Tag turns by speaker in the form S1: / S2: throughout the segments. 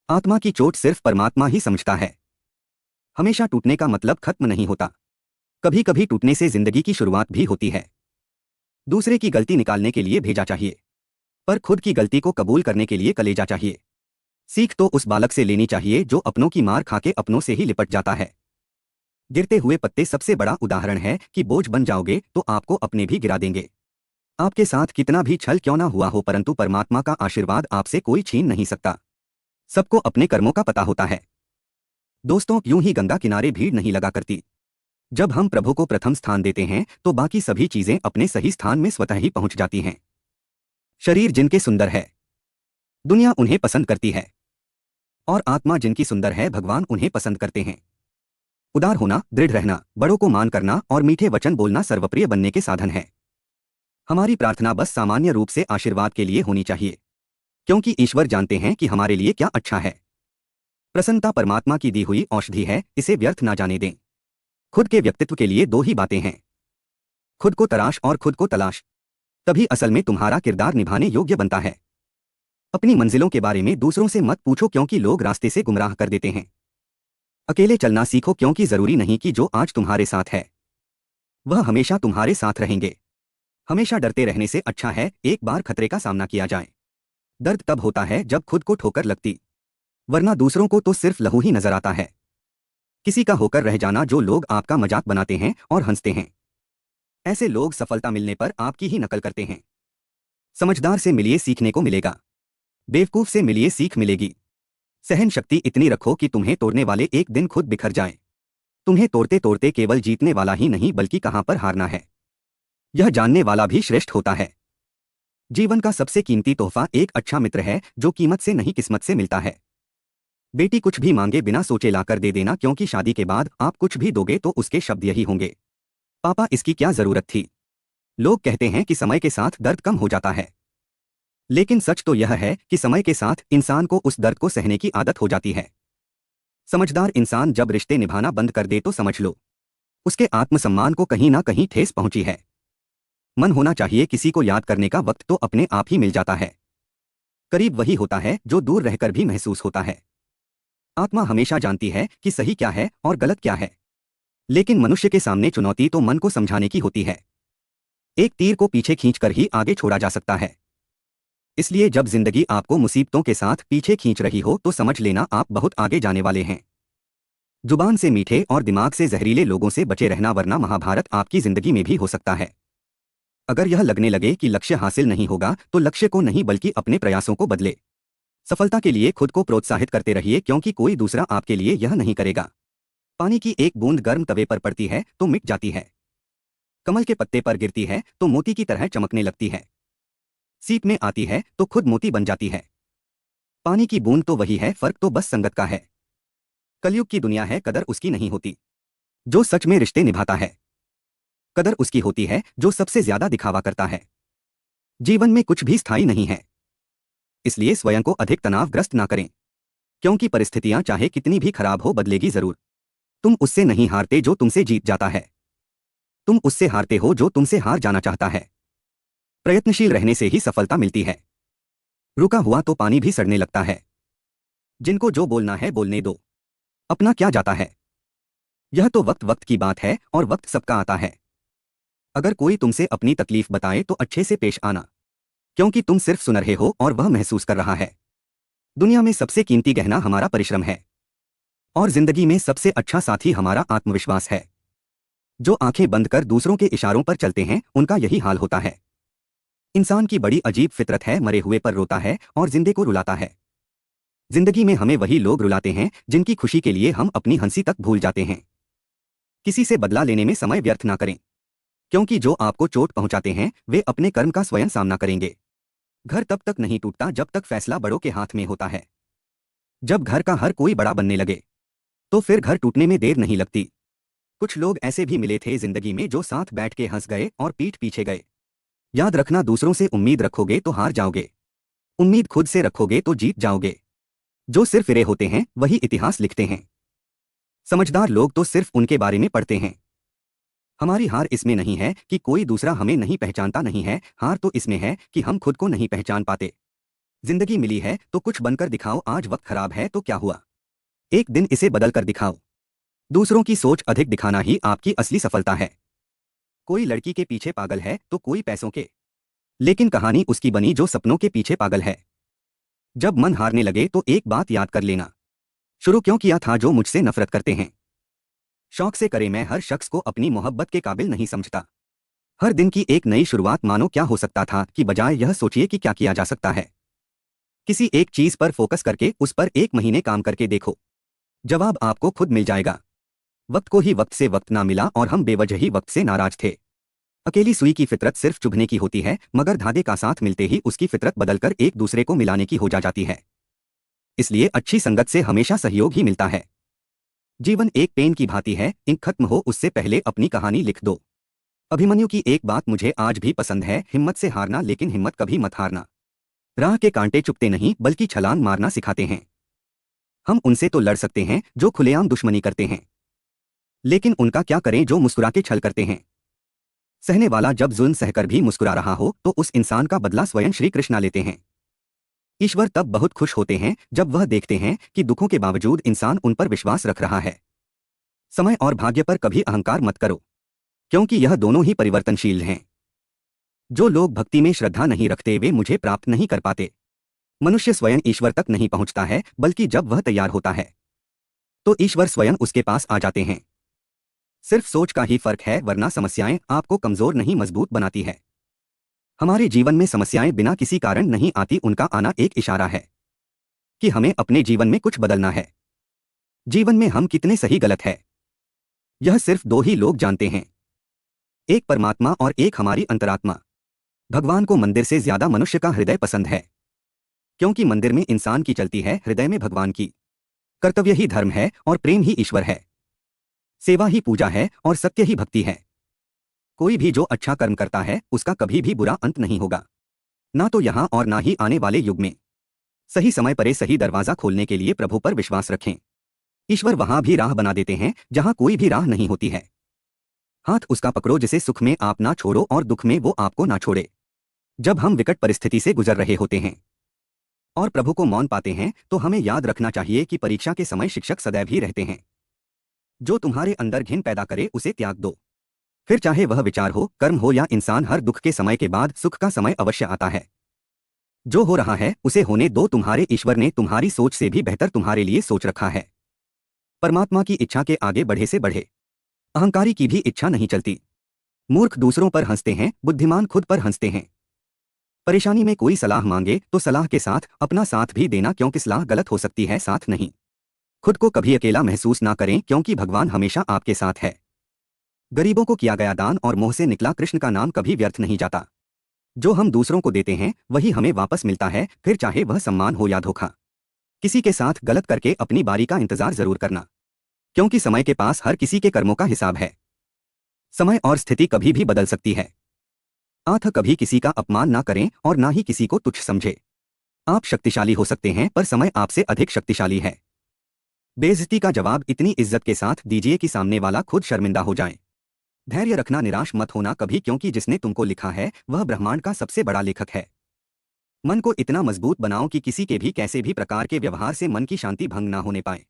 S1: आत्मा की चोट सिर्फ परमात्मा ही समझता है। हमेशा टूटने का मतलब खत्म नहीं होता। कभी कभी टूटने से जिंदगी की शुरुआत भी होती है। दूसरे की गलती निकालने के लिए भेजा चाहिए, पर खुद की गलती को कबूल करने के लिए कलेजा चाहिए। सीख तो उस बालक से लेनी चाहिए जो अपनों की मार खाके अपनों से ही लिपट जाता है। गिरते हुए पत्ते सबसे बड़ा उदाहरण है कि बोझ बन जाओगे तो आपको अपने भी गिरा देंगे। आपके साथ कितना भी छल क्यों ना हुआ हो, परंतु परमात्मा का आशीर्वाद आपसे कोई छीन नहीं सकता। सबको अपने कर्मों का पता होता है। दोस्तों, यूं ही गंगा किनारे भीड़ नहीं लगा करती। जब हम प्रभु को प्रथम स्थान देते हैं तो बाकी सभी चीजें अपने सही स्थान में स्वतः ही पहुंच जाती हैं। शरीर जिनके सुंदर है, दुनिया उन्हें पसंद करती है, और आत्मा जिनकी सुंदर है, भगवान उन्हें पसंद करते हैं। उदार होना, दृढ़ रहना, बड़ों को मान करना और मीठे वचन बोलना सर्वप्रिय बनने के साधन है। हमारी प्रार्थना बस सामान्य रूप से आशीर्वाद के लिए होनी चाहिए, क्योंकि ईश्वर जानते हैं कि हमारे लिए क्या अच्छा है। प्रसन्नता परमात्मा की दी हुई औषधि है, इसे व्यर्थ ना जाने दें। खुद के व्यक्तित्व के लिए दो ही बातें हैं, खुद को तराश और खुद को तलाश। तभी असल में तुम्हारा किरदार निभाने योग्य बनता है। अपनी मंजिलों के बारे में दूसरों से मत पूछो, क्योंकि लोग रास्ते से गुमराह कर देते हैं। अकेले चलना सीखो, क्योंकि जरूरी नहीं कि जो आज तुम्हारे साथ है वह हमेशा तुम्हारे साथ रहेंगे। हमेशा डरते रहने से अच्छा है एक बार खतरे का सामना किया जाए। दर्द तब होता है जब खुद को ठोकर लगती, वरना दूसरों को तो सिर्फ लहू ही नजर आता है। किसी का होकर रह जाना, जो लोग आपका मजाक बनाते हैं और हंसते हैं। ऐसे लोग सफलता मिलने पर आपकी ही नकल करते हैं। समझदार से मिलिए, सीखने को मिलेगा। बेवकूफ से मिलिए, सीख मिलेगी। सहन शक्ति इतनी रखो कि तुम्हें तोड़ने वाले एक दिन खुद बिखर जाएं। तुम्हें तोड़ते तोड़ते केवल जीतने वाला ही नहीं बल्कि कहां पर हारना है यह जानने वाला भी श्रेष्ठ होता है। जीवन का सबसे कीमती तोहफा एक अच्छा मित्र है, जो कीमत से नहीं किस्मत से मिलता है। बेटी कुछ भी मांगे बिना सोचे लाकर दे देना, क्योंकि शादी के बाद आप कुछ भी दोगे तो उसके शब्द यही होंगे, पापा इसकी क्या जरूरत थी। लोग कहते हैं कि समय के साथ दर्द कम हो जाता है, लेकिन सच तो यह है कि समय के साथ इंसान को उस दर्द को सहने की आदत हो जाती है। समझदार इंसान जब रिश्ते निभाना बंद कर दे तो समझ लो उसके आत्मसम्मान को कहीं ना कहीं ठेस पहुंची है। मन होना चाहिए, किसी को याद करने का वक्त तो अपने आप ही मिल जाता है। करीब वही होता है जो दूर रहकर भी महसूस होता है। आत्मा हमेशा जानती है कि सही क्या है और गलत क्या है, लेकिन मनुष्य के सामने चुनौती तो मन को समझाने की होती है। एक तीर को पीछे खींचकर ही आगे छोड़ा जा सकता है। इसलिए जब जिंदगी आपको मुसीबतों के साथ पीछे खींच रही हो तो समझ लेना आप बहुत आगे जाने वाले हैं। जुबान से मीठे और दिमाग से जहरीले लोगों से बचे रहना, वरना महाभारत आपकी जिंदगी में भी हो सकता है। अगर यह लगने लगे कि लक्ष्य हासिल नहीं होगा तो लक्ष्य को नहीं बल्कि अपने प्रयासों को बदले। सफलता के लिए खुद को प्रोत्साहित करते रहिए, क्योंकि कोई दूसरा आपके लिए यह नहीं करेगा। पानी की एक बूंद गर्म तवे पर पड़ती है तो मिट जाती है, कमल के पत्ते पर गिरती है तो मोती की तरह चमकने लगती है, सीप में आती है तो खुद मोती बन जाती है। पानी की बूंद तो वही है, फर्क तो बस संगत का है। कलयुग की दुनिया है, कदर उसकी नहीं होती जो सच में रिश्ते निभाता है। कदर उसकी होती है जो सबसे ज्यादा दिखावा करता है। जीवन में कुछ भी स्थायी नहीं है, इसलिए स्वयं को अधिक तनावग्रस्त ना करें, क्योंकि परिस्थितियां चाहे कितनी भी खराब हो बदलेगी जरूर। तुम उससे नहीं हारते जो तुमसे जीत जाता है, तुम उससे हारते हो जो तुमसे हार जाना चाहता है। प्रयत्नशील रहने से ही सफलता मिलती है। रुका हुआ तो पानी भी सड़ने लगता है। जिनको जो बोलना है बोलने दो, अपना क्या जाता है। यह तो वक्त वक्त की बात है और वक्त सबका आता है। अगर कोई तुमसे अपनी तकलीफ बताए तो अच्छे से पेश आना, क्योंकि तुम सिर्फ सुन रहे हो और वह महसूस कर रहा है। दुनिया में सबसे कीमती गहना हमारा परिश्रम है, और जिंदगी में सबसे अच्छा साथी हमारा आत्मविश्वास है। जो आंखें बंद कर दूसरों के इशारों पर चलते हैं उनका यही हाल होता है। इंसान की बड़ी अजीब फितरत है, मरे हुए पर रोता है और जिंदे को रुलाता है। जिंदगी में हमें वही लोग रुलाते हैं जिनकी खुशी के लिए हम अपनी हंसी तक भूल जाते हैं। किसी से बदला लेने में समय व्यर्थ ना करें, क्योंकि जो आपको चोट पहुंचाते हैं वे अपने कर्म का स्वयं सामना करेंगे। घर तब तक नहीं टूटता जब तक फैसला बड़ों के हाथ में होता है। जब घर का हर कोई बड़ा बनने लगे तो फिर घर टूटने में देर नहीं लगती। कुछ लोग ऐसे भी मिले थे जिंदगी में जो साथ बैठ के हंस गए और पीठ पीछे गए। याद रखना, दूसरों से उम्मीद रखोगे तो हार जाओगे, उम्मीद खुद से रखोगे तो जीत जाओगे। जो सिर्फ फिरे होते हैं वही इतिहास लिखते हैं। समझदार लोग तो सिर्फ उनके बारे में पढ़ते हैं। हमारी हार इसमें नहीं है कि कोई दूसरा हमें नहीं पहचानता नहीं है, हार तो इसमें है कि हम खुद को नहीं पहचान पाते। जिंदगी मिली है तो कुछ बनकर दिखाओ, आज वक्त खराब है तो क्या हुआ, एक दिन इसे बदल कर दिखाओ। दूसरों की सोच अधिक दिखाना ही आपकी असली सफलता है। कोई लड़की के पीछे पागल है तो कोई पैसों के, लेकिन कहानी उसकी बनी जो सपनों के पीछे पागल है। जब मन हारने लगे तो एक बात याद कर लेना, शुरू क्यों किया था जो मुझसे नफरत करते हैं। शौक से करे, मैं हर शख्स को अपनी मोहब्बत के काबिल नहीं समझता। हर दिन की एक नई शुरुआत मानो क्या हो सकता था, कि बजाय यह सोचिए कि क्या किया जा सकता है। किसी एक चीज पर फोकस करके उस पर 1 महीने काम करके देखो, जवाब आपको खुद मिल जाएगा। वक्त को ही वक्त से वक्त ना मिला और हम बेवजह ही वक्त से नाराज थे। अकेली सुई की फितरत सिर्फ चुभने की होती है, मगर धागे का साथ मिलते ही उसकी फितरत बदलकर एक दूसरे को मिलाने की हो जाती है। इसलिए अच्छी संगत से हमेशा सहयोग ही मिलता है। जीवन एक पेन की भांति है, इंक खत्म हो उससे पहले अपनी कहानी लिख दो। अभिमन्यु की एक बात मुझे आज भी पसंद है, हिम्मत से हारना लेकिन हिम्मत कभी मत हारना। राह के कांटे चुभते नहीं बल्कि छलांग मारना सिखाते हैं। हम उनसे तो लड़ सकते हैं जो खुलेआम दुश्मनी करते हैं, लेकिन उनका क्या करें जो मुस्कुरा के छल करते हैं। सहने वाला जब जुल्म सहकर भी मुस्कुरा रहा हो तो उस इंसान का बदला स्वयं श्री कृष्णा लेते हैं। ईश्वर तब बहुत खुश होते हैं जब वह देखते हैं कि दुखों के बावजूद इंसान उन पर विश्वास रख रहा है। समय और भाग्य पर कभी अहंकार मत करो, क्योंकि यह दोनों ही परिवर्तनशील हैं। जो लोग भक्ति में श्रद्धा नहीं रखते वे मुझे प्राप्त नहीं कर पाते। मनुष्य स्वयं ईश्वर तक नहीं पहुंचता है, बल्कि जब वह तैयार होता है तो ईश्वर स्वयं उसके पास आ जाते हैं। सिर्फ सोच का ही फर्क है, वरना समस्याएं आपको कमजोर नहीं मजबूत बनाती है। हमारे जीवन में समस्याएं बिना किसी कारण नहीं आती, उनका आना एक इशारा है कि हमें अपने जीवन में कुछ बदलना है। जीवन में हम कितने सही गलत है, यह सिर्फ 2 ही लोग जानते हैं, एक परमात्मा और एक हमारी अंतरात्मा। भगवान को मंदिर से ज्यादा मनुष्य का हृदय पसंद है, क्योंकि मंदिर में इंसान की चलती है, हृदय में भगवान की। कर्तव्य ही धर्म है और प्रेम ही ईश्वर है। सेवा ही पूजा है और सत्य ही भक्ति है। कोई भी जो अच्छा कर्म करता है उसका कभी भी बुरा अंत नहीं होगा, ना तो यहां और ना ही आने वाले युग में। सही समय पर सही दरवाजा खोलने के लिए प्रभु पर विश्वास रखें। ईश्वर वहां भी राह बना देते हैं जहां कोई भी राह नहीं होती है। हाथ उसका पकड़ो जिसे सुख में आप ना छोड़ो और दुख में वो आपको ना छोड़े। जब हम विकट परिस्थिति से गुजर रहे होते हैं और प्रभु को मौन पाते हैं तो हमें याद रखना चाहिए कि परीक्षा के समय शिक्षक सदैव ही रहते हैं। जो तुम्हारे अंदर घिन पैदा करे उसे त्याग दो, फिर चाहे वह विचार हो, कर्म हो या इंसान, हर दुख के समय के बाद सुख का समय अवश्य आता है। जो हो रहा है उसे होने दो, तुम्हारे ईश्वर ने तुम्हारी सोच से भी बेहतर तुम्हारे लिए सोच रखा है। परमात्मा की इच्छा के आगे बढ़े से बढ़े, अहंकारी की भी इच्छा नहीं चलती। मूर्ख दूसरों पर हंसते हैं, बुद्धिमान खुद पर हंसते हैं। परेशानी में कोई सलाह मांगे तो सलाह के साथ अपना साथ भी देना, क्योंकि सलाह गलत हो सकती है, साथ नहीं। खुद को कभी अकेला महसूस ना करें, क्योंकि भगवान हमेशा आपके साथ है। गरीबों को किया गया दान और मुंह से निकला कृष्ण का नाम कभी व्यर्थ नहीं जाता। जो हम दूसरों को देते हैं वही हमें वापस मिलता है, फिर चाहे वह सम्मान हो या धोखा। किसी के साथ गलत करके अपनी बारी का इंतजार जरूर करना, क्योंकि समय के पास हर किसी के कर्मों का हिसाब है। समय और स्थिति कभी भी बदल सकती है। आठ कभी किसी का अपमान ना करें और ना ही किसी को तुच्छ समझे। आप शक्तिशाली हो सकते हैं पर समय आपसे अधिक शक्तिशाली है। बेइज्जती का जवाब इतनी इज्जत के साथ दीजिए कि सामने वाला खुद शर्मिंदा हो जाए। धैर्य रखना, निराश मत होना कभी, क्योंकि जिसने तुमको लिखा है वह ब्रह्मांड का सबसे बड़ा लेखक है। मन को इतना मजबूत बनाओ कि किसी के भी कैसे भी प्रकार के व्यवहार से मन की शांति भंग ना होने पाए।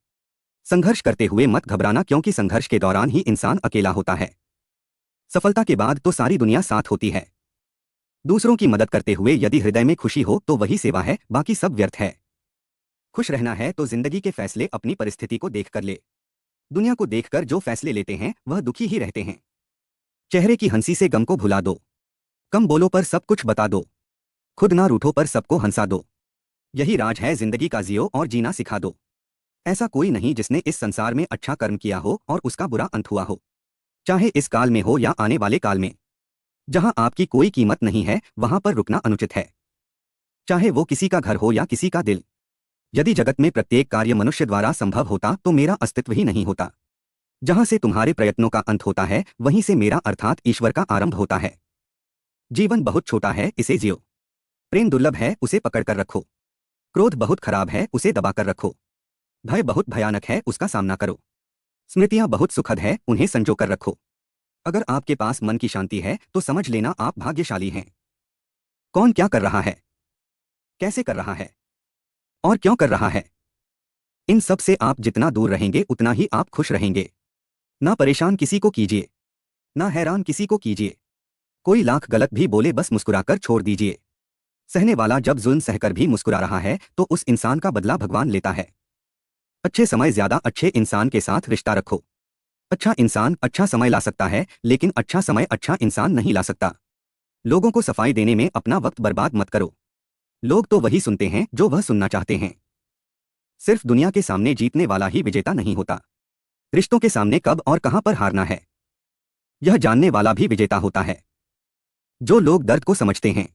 S1: संघर्ष करते हुए मत घबराना, क्योंकि संघर्ष के दौरान ही इंसान अकेला होता है। सफलता के बाद तो सारी दुनिया साथ होती है। दूसरों की मदद करते हुए यदि हृदय में खुशी हो तो वही सेवा है, बाकी सब व्यर्थ है। खुश रहना है तो जिंदगी के फैसले अपनी परिस्थिति को देखकर ले। दुनिया को देखकर जो फैसले लेते हैं वह दुखी ही रहते हैं। चेहरे की हंसी से गम को भुला दो। कम बोलो पर सब कुछ बता दो। खुद ना रूठो पर सबको हंसा दो। यही राज है जिंदगी का, जियो और जीना सिखा दो। ऐसा कोई नहीं जिसने इस संसार में अच्छा कर्म किया हो और उसका बुरा अंत हुआ हो, चाहे इस काल में हो या आने वाले काल में। जहां आपकी कोई कीमत नहीं है वहां पर रुकना अनुचित है, चाहे वो किसी का घर हो या किसी का दिल। यदि जगत में प्रत्येक कार्य मनुष्य द्वारा संभव होता तो मेरा अस्तित्व ही नहीं होता। जहां से तुम्हारे प्रयत्नों का अंत होता है वहीं से मेरा अर्थात ईश्वर का आरंभ होता है। जीवन बहुत छोटा है, इसे जियो। प्रेम दुर्लभ है, उसे पकड़कर रखो। क्रोध बहुत खराब है, उसे दबाकर रखो। भय बहुत भयानक है, उसका सामना करो। स्मृतियां बहुत सुखद है, उन्हें संजोकर रखो। अगर आपके पास मन की शांति है तो समझ लेना आप भाग्यशाली हैं। कौन क्या कर रहा है, कैसे कर रहा है और क्यों कर रहा है। इन सब से आप जितना दूर रहेंगे उतना ही आप खुश रहेंगे। ना परेशान किसी को कीजिए, ना हैरान किसी को कीजिए। कोई लाख गलत भी बोले बस मुस्कुराकर छोड़ दीजिए। सहने वाला जब जुल्म सहकर भी मुस्कुरा रहा है तो उस इंसान का बदला भगवान लेता है। अच्छे समय ज्यादा अच्छे इंसान के साथ रिश्ता रखो। अच्छा इंसान अच्छा समय ला सकता है, लेकिन अच्छा समय अच्छा इंसान नहीं ला सकता। लोगों को सफाई देने में अपना वक्त बर्बाद मत करो। लोग तो वही सुनते हैं जो वह सुनना चाहते हैं। सिर्फ दुनिया के सामने जीतने वाला ही विजेता नहीं होता। रिश्तों के सामने कब और कहां पर हारना है, यह जानने वाला भी विजेता होता है। जो लोग दर्द को समझते हैं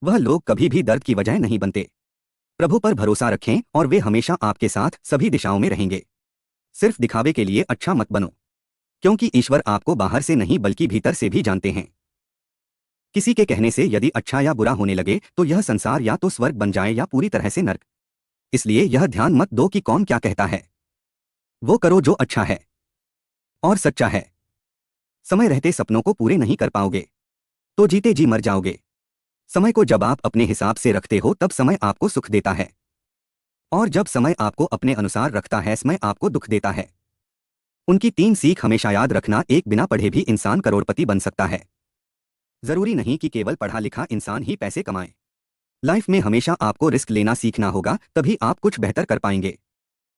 S1: वह लोग कभी भी दर्द की वजह नहीं बनते। प्रभु पर भरोसा रखें और वे हमेशा आपके साथ सभी दिशाओं में रहेंगे। सिर्फ दिखावे के लिए अच्छा मत बनो, क्योंकि ईश्वर आपको बाहर से नहीं बल्कि भीतर से भी जानते हैं। किसी के कहने से यदि अच्छा या बुरा होने लगे तो यह संसार या तो स्वर्ग बन जाए या पूरी तरह से नर्क। इसलिए यह ध्यान मत दो कि कौन क्या कहता है। वो करो जो अच्छा है और सच्चा है। समय रहते सपनों को पूरे नहीं कर पाओगे तो जीते जी मर जाओगे। समय को जब आप अपने हिसाब से रखते हो तब समय आपको सुख देता है, और जब समय आपको अपने अनुसार रखता है समय आपको दुख देता है। उनकी 3 सीख हमेशा याद रखना। एक, बिना पढ़े भी इंसान करोड़पति बन सकता है। जरूरी नहीं कि केवल पढ़ा लिखा इंसान ही पैसे कमाए। लाइफ में हमेशा आपको रिस्क लेना सीखना होगा, तभी आप कुछ बेहतर कर पाएंगे।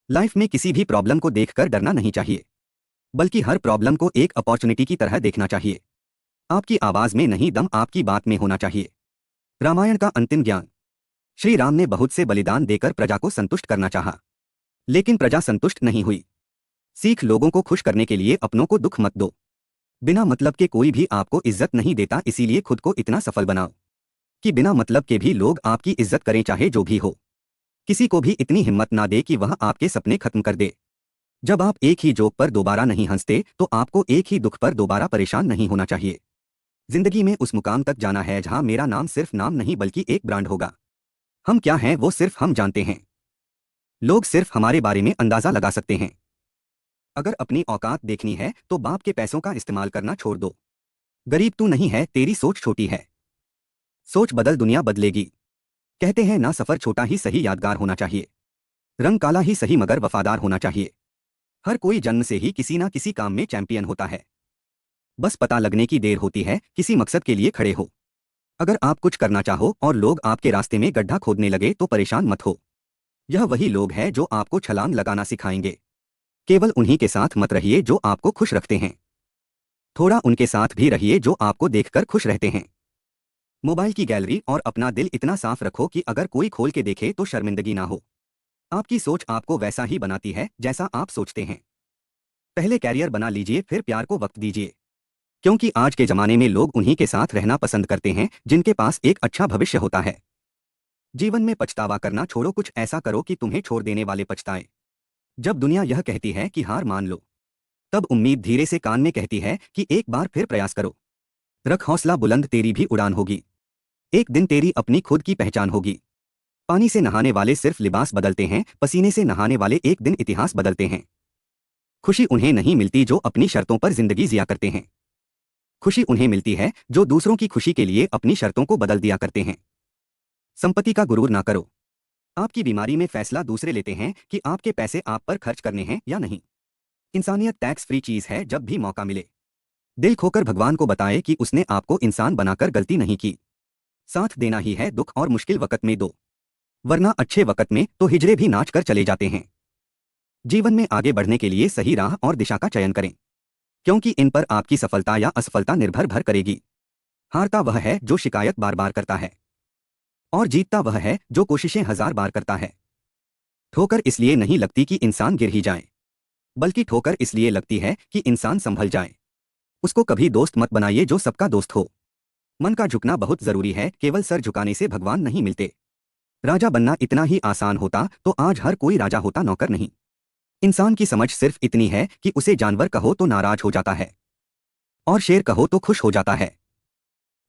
S1: लाइफ में किसी भी प्रॉब्लम को देखकर डरना नहीं चाहिए, बल्कि हर प्रॉब्लम को एक अपॉर्चुनिटी की तरह देखना चाहिए। आपकी आवाज में नहीं दम आपकी बात में होना चाहिए। रामायण का अंतिम ज्ञान। श्री राम ने बहुत से बलिदान देकर प्रजा को संतुष्ट करना चाहा, लेकिन प्रजा संतुष्ट नहीं हुई। सीख, लोगों को खुश करने के लिए अपनों को दुख मत दो। बिना मतलब के कोई भी आपको इज्जत नहीं देता, इसीलिए खुद को इतना सफल बनाओ कि बिना मतलब के भी लोग आपकी इज्जत करें, चाहे जो भी हो। किसी को भी इतनी हिम्मत ना दे कि वह आपके सपने खत्म कर दे। जब आप एक ही जोक पर दोबारा नहीं हंसते तो आपको एक ही दुख पर दोबारा परेशान नहीं होना चाहिए। जिंदगी में उस मुकाम तक जाना है जहां मेरा नाम सिर्फ नाम नहीं बल्कि एक ब्रांड होगा। हम क्या हैं वो सिर्फ हम जानते हैं। लोग सिर्फ हमारे बारे में अंदाजा लगा सकते हैं। अगर अपनी औकात देखनी है तो बाप के पैसों का इस्तेमाल करना छोड़ दो। गरीब तू नहीं है, तेरी सोच छोटी है। सोच बदल, दुनिया बदलेगी। कहते हैं ना, सफर छोटा ही सही यादगार होना चाहिए। रंग काला ही सही मगर वफादार होना चाहिए। हर कोई जन्म से ही किसी ना किसी काम में चैंपियन होता है। बस पता लगने की देर होती है, किसी मकसद के लिए खड़े हो। अगर आप कुछ करना चाहो और लोग आपके रास्ते में गड्ढा खोदने लगे तो परेशान मत हो। यह वही लोग हैं जो आपको छलांग लगाना सिखाएंगे। केवल उन्हीं के साथ मत रहिए जो आपको खुश रखते हैं। थोड़ा उनके साथ भी रहिए जो आपको देखकर खुश रहते हैं। मोबाइल की गैलरी और अपना दिल इतना साफ रखो कि अगर कोई खोल के देखे तो शर्मिंदगी ना हो। आपकी सोच आपको वैसा ही बनाती है जैसा आप सोचते हैं। पहले कैरियर बना लीजिए, फिर प्यार को वक्त दीजिए, क्योंकि आज के जमाने में लोग उन्हीं के साथ रहना पसंद करते हैं जिनके पास एक अच्छा भविष्य होता है। जीवन में पछतावा करना छोड़ो, कुछ ऐसा करो कि तुम्हें छोड़ देने वाले पछताएं। जब दुनिया यह कहती है कि हार मान लो, तब उम्मीद धीरे से कान में कहती है कि एक बार फिर प्रयास करो। रख हौसला बुलंद, तेरी भी उड़ान होगी। एक दिन तेरी अपनी खुद की पहचान होगी। पानी से नहाने वाले सिर्फ लिबास बदलते हैं, पसीने से नहाने वाले एक दिन इतिहास बदलते हैं। खुशी उन्हें नहीं मिलती जो अपनी शर्तों पर जिंदगी जिया करते हैं। खुशी उन्हें मिलती है जो दूसरों की खुशी के लिए अपनी शर्तों को बदल दिया करते हैं। संपत्ति का गुरूर ना करो। आपकी बीमारी में फैसला दूसरे लेते हैं कि आपके पैसे आप पर खर्च करने हैं या नहीं। इंसानियत टैक्स फ्री चीज है, जब भी मौका मिले दिल खोकर भगवान को बताए कि उसने आपको इंसान बनाकर गलती नहीं की। साथ देना ही है दुख और मुश्किल वक्त में दो, वरना अच्छे वक्त में तो हिजड़े भी नाच कर चले जाते हैं। जीवन में आगे बढ़ने के लिए सही राह और दिशा का चयन करें, क्योंकि इन पर आपकी सफलता या असफलता निर्भर भर करेगी। हारता वह है जो शिकायत बार बार करता है, और जीतता वह है जो कोशिशें 1000 बार करता है। ठोकर इसलिए नहीं लगती कि इंसान गिर ही जाए, बल्कि ठोकर इसलिए लगती है कि इंसान संभल जाए। उसको कभी दोस्त मत बनाइए जो सबका दोस्त हो। मन का झुकना बहुत जरूरी है, केवल सर झुकाने से भगवान नहीं मिलते। राजा बनना इतना ही आसान होता तो आज हर कोई राजा होता, नौकर नहीं। इंसान की समझ सिर्फ इतनी है कि उसे जानवर कहो तो नाराज हो जाता है, और शेर कहो तो खुश हो जाता है।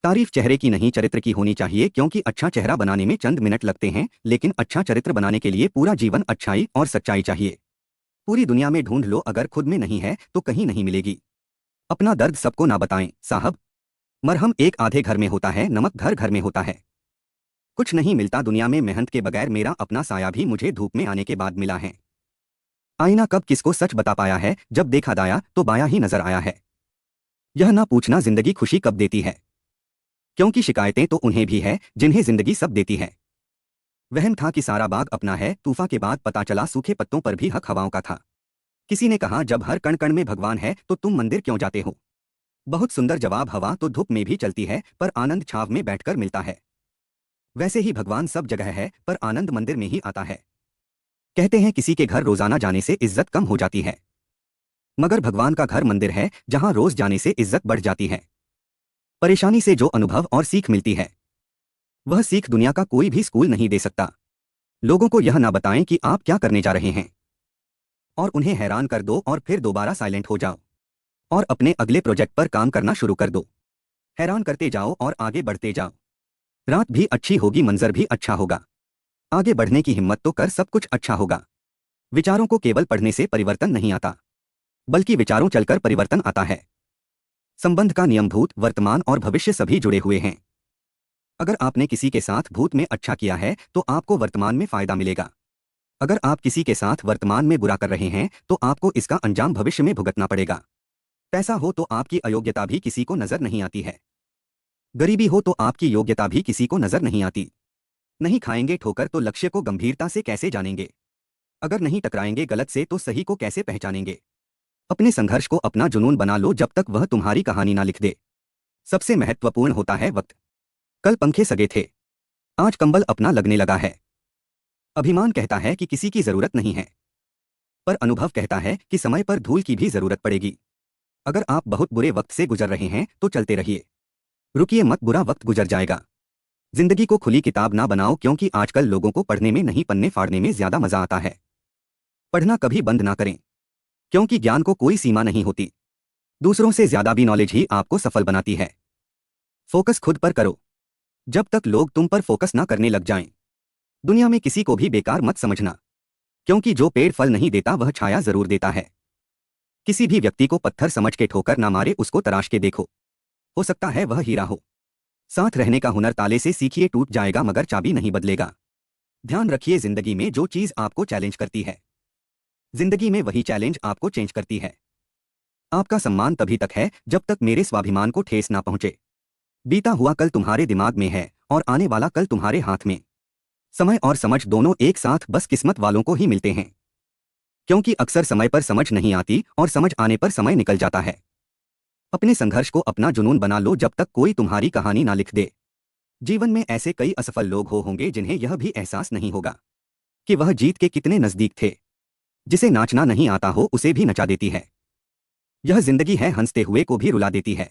S1: तारीफ चेहरे की नहीं चरित्र की होनी चाहिए, क्योंकि अच्छा चेहरा बनाने में चंद मिनट लगते हैं, लेकिन अच्छा चरित्र बनाने के लिए पूरा जीवन अच्छाई और सच्चाई चाहिए। पूरी दुनिया में ढूंढ लो, अगर खुद में नहीं है तो कहीं नहीं मिलेगी। अपना दर्द सबको ना बताएं साहब। मरहम एक आधे घर में होता है, नमक घर घर में होता है। कुछ नहीं मिलता दुनिया में मेहनत के बगैर। मेरा अपना साया भी मुझे धूप में आने के बाद मिला है। आईना कब किसको सच बता पाया है, जब देखा दाया तो बाया ही नजर आया है। यह ना पूछना जिंदगी खुशी कब देती है, क्योंकि शिकायतें तो उन्हें भी है जिन्हें जिंदगी सब देती है। वहम था कि सारा बाग अपना है, तूफान के बाद पता चला सूखे पत्तों पर भी हक हवाओं का था। किसी ने कहा जब हर कण कण में भगवान है तो तुम मंदिर क्यों जाते हो। बहुत सुंदर जवाब, हवा तो धूप में भी चलती है पर आनंद छाव में बैठकर मिलता है। वैसे ही भगवान सब जगह है पर आनंद मंदिर में ही आता है। कहते हैं किसी के घर रोजाना जाने से इज्जत कम हो जाती है, मगर भगवान का घर मंदिर है जहां रोज जाने से इज्जत बढ़ जाती है। परेशानी से जो अनुभव और सीख मिलती है, वह सीख दुनिया का कोई भी स्कूल नहीं दे सकता। लोगों को यह ना बताएं कि आप क्या करने जा रहे हैं और उन्हें हैरान कर दो और फिर दोबारा साइलेंट हो जाओ और अपने अगले प्रोजेक्ट पर काम करना शुरू कर दो। हैरान करते जाओ और आगे बढ़ते जाओ। रात भी अच्छी होगी, मंजर भी अच्छा होगा। आगे बढ़ने की हिम्मत तो कर, सब कुछ अच्छा होगा। विचारों को केवल पढ़ने से परिवर्तन नहीं आता, बल्कि विचारों चलकर परिवर्तन आता है। संबंध का नियम भूत, वर्तमान और भविष्य सभी जुड़े हुए हैं। अगर आपने किसी के साथ भूत में अच्छा किया है तो आपको वर्तमान में फायदा मिलेगा। अगर आप किसी के साथ वर्तमान में बुरा कर रहे हैं तो आपको इसका अंजाम भविष्य में भुगतना पड़ेगा। पैसा हो तो आपकी अयोग्यता भी किसी को नजर नहीं आती है। गरीबी हो तो आपकी योग्यता भी किसी को नजर नहीं आती। नहीं खाएंगे ठोकर तो लक्ष्य को गंभीरता से कैसे जानेंगे। अगर नहीं टकराएंगे गलत से तो सही को कैसे पहचानेंगे। अपने संघर्ष को अपना जुनून बना लो जब तक वह तुम्हारी कहानी ना लिख दे। सबसे महत्वपूर्ण होता है वक्त। कल पंखे सगे थे, आज कंबल अपना लगने लगा है। अभिमान कहता है कि किसी की जरूरत नहीं है, पर अनुभव कहता है कि समय पर धूल की भी जरूरत पड़ेगी। अगर आप बहुत बुरे वक्त से गुजर रहे हैं तो चलते रहिए, रुकिए मत, बुरा वक्त गुजर जाएगा। जिंदगी को खुली किताब ना बनाओ, क्योंकि आजकल लोगों को पढ़ने में नहीं पन्ने फाड़ने में ज्यादा मजा आता है। पढ़ना कभी बंद ना करें, क्योंकि ज्ञान को कोई सीमा नहीं होती। दूसरों से ज्यादा भी नॉलेज ही आपको सफल बनाती है। फोकस खुद पर करो, जब तक लोग तुम पर फोकस ना करने लग जाएं। दुनिया में किसी को भी बेकार मत समझना, क्योंकि जो पेड़ फल नहीं देता वह छाया जरूर देता है। किसी भी व्यक्ति को पत्थर समझ के ठोकर ना मारे, उसको तराश के देखो, हो सकता है वह हीरा हो। साथ रहने का हुनर ताले से सीखिए, टूट जाएगा मगर चाबी नहीं बदलेगा। ध्यान रखिए जिंदगी में जो चीज आपको चैलेंज करती है, जिंदगी में वही चैलेंज आपको चेंज करती है। आपका सम्मान तभी तक है जब तक मेरे स्वाभिमान को ठेस ना पहुंचे। बीता हुआ कल तुम्हारे दिमाग में है और आने वाला कल तुम्हारे हाथ में। समय और समझ दोनों एक साथ बस किस्मत वालों को ही मिलते हैं, क्योंकि अक्सर समय पर समझ नहीं आती और समझ आने पर समय निकल जाता है। अपने संघर्ष को अपना जुनून बना लो जब तक कोई तुम्हारी कहानी ना लिख दे। जीवन में ऐसे कई असफल लोग होंगे जिन्हें यह भी एहसास नहीं होगा कि वह जीत के कितने नजदीक थे। जिसे नाचना नहीं आता हो उसे भी नचा देती है। यह जिंदगी है, हंसते हुए को भी रुला देती है।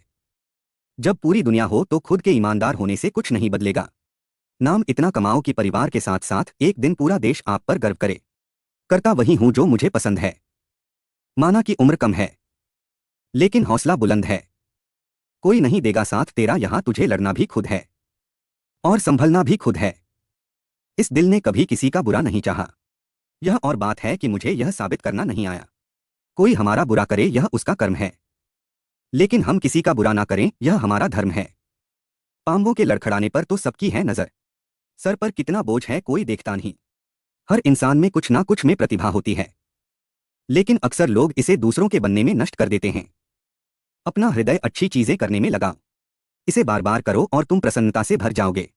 S1: जब पूरी दुनिया हो तो खुद के ईमानदार होने से कुछ नहीं बदलेगा। नाम इतना कमाओ कि परिवार के साथ साथ एक दिन पूरा देश आप पर गर्व करे। करता वही हूं जो मुझे पसंद है। माना कि उम्र कम है, लेकिन हौसला बुलंद है। कोई नहीं देगा साथ तेरा, यहां तुझे लड़ना भी खुद है और संभलना भी खुद है। इस दिल ने कभी किसी का बुरा नहीं चाहा। यह और बात है कि मुझे यह साबित करना नहीं आया। कोई हमारा बुरा करे यह उसका कर्म है, लेकिन हम किसी का बुरा ना करें यह हमारा धर्म है। पांवों के लड़खड़ाने पर तो सबकी है नजर, सर पर कितना बोझ है कोई देखता नहीं। हर इंसान में कुछ ना कुछ में प्रतिभा होती है, लेकिन अक्सर लोग इसे दूसरों के बनने में नष्ट कर देते हैं। अपना हृदय अच्छी चीजें करने में लगाओ, इसे बार बार करो और तुम प्रसन्नता से भर जाओगे।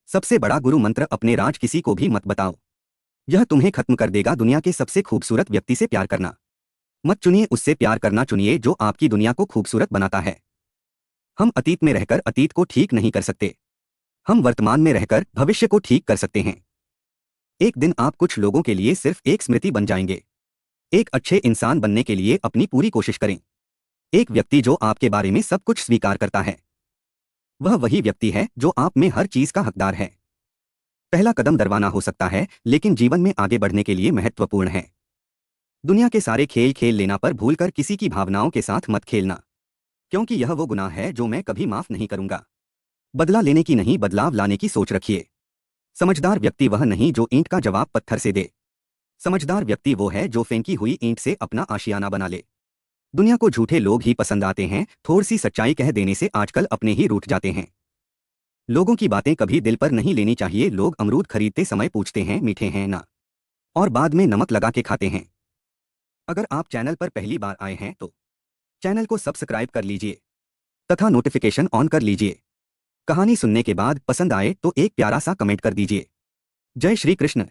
S1: सबसे बड़ा गुरु मंत्र, अपने राज किसी को भी मत बताओ, यह तुम्हें खत्म कर देगा। दुनिया के सबसे खूबसूरत व्यक्ति से प्यार करना मत चुनिए, उससे प्यार करना चुनिए जो आपकी दुनिया को खूबसूरत बनाता है। हम अतीत में रहकर अतीत को ठीक नहीं कर सकते, हम वर्तमान में रहकर भविष्य को ठीक कर सकते हैं। एक दिन आप कुछ लोगों के लिए सिर्फ एक स्मृति बन जाएंगे। एक अच्छे इंसान बनने के लिए अपनी पूरी कोशिश करें। एक व्यक्ति जो आपके बारे में सब कुछ स्वीकार करता है, वह वही व्यक्ति है जो आप में हर चीज का हकदार है। पहला कदम डरवाना हो सकता है, लेकिन जीवन में आगे बढ़ने के लिए महत्वपूर्ण है। दुनिया के सारे खेल खेल लेना पर भूलकर किसी की भावनाओं के साथ मत खेलना, क्योंकि यह वो गुनाह है जो मैं कभी माफ नहीं करूंगा। बदला लेने की नहीं, बदलाव लाने की सोच रखिए। समझदार व्यक्ति वह नहीं जो ईंट का जवाब पत्थर से दे। समझदार व्यक्ति वो है जो फेंकी हुई ईंट से अपना आशियाना बना ले। दुनिया को झूठे लोग ही पसंद आते हैं, थोड़ी सी सच्चाई कह देने से आजकल अपने ही रूठ जाते हैं। लोगों की बातें कभी दिल पर नहीं लेनी चाहिए। लोग अमरूद खरीदते समय पूछते हैं मीठे हैं ना, और बाद में नमक लगा के खाते हैं। अगर आप चैनल पर पहली बार आए हैं तो चैनल को सब्सक्राइब कर लीजिए तथा नोटिफिकेशन ऑन कर लीजिए। कहानी सुनने के बाद पसंद आए तो एक प्यारा सा कमेंट कर दीजिए। जय श्री कृष्ण।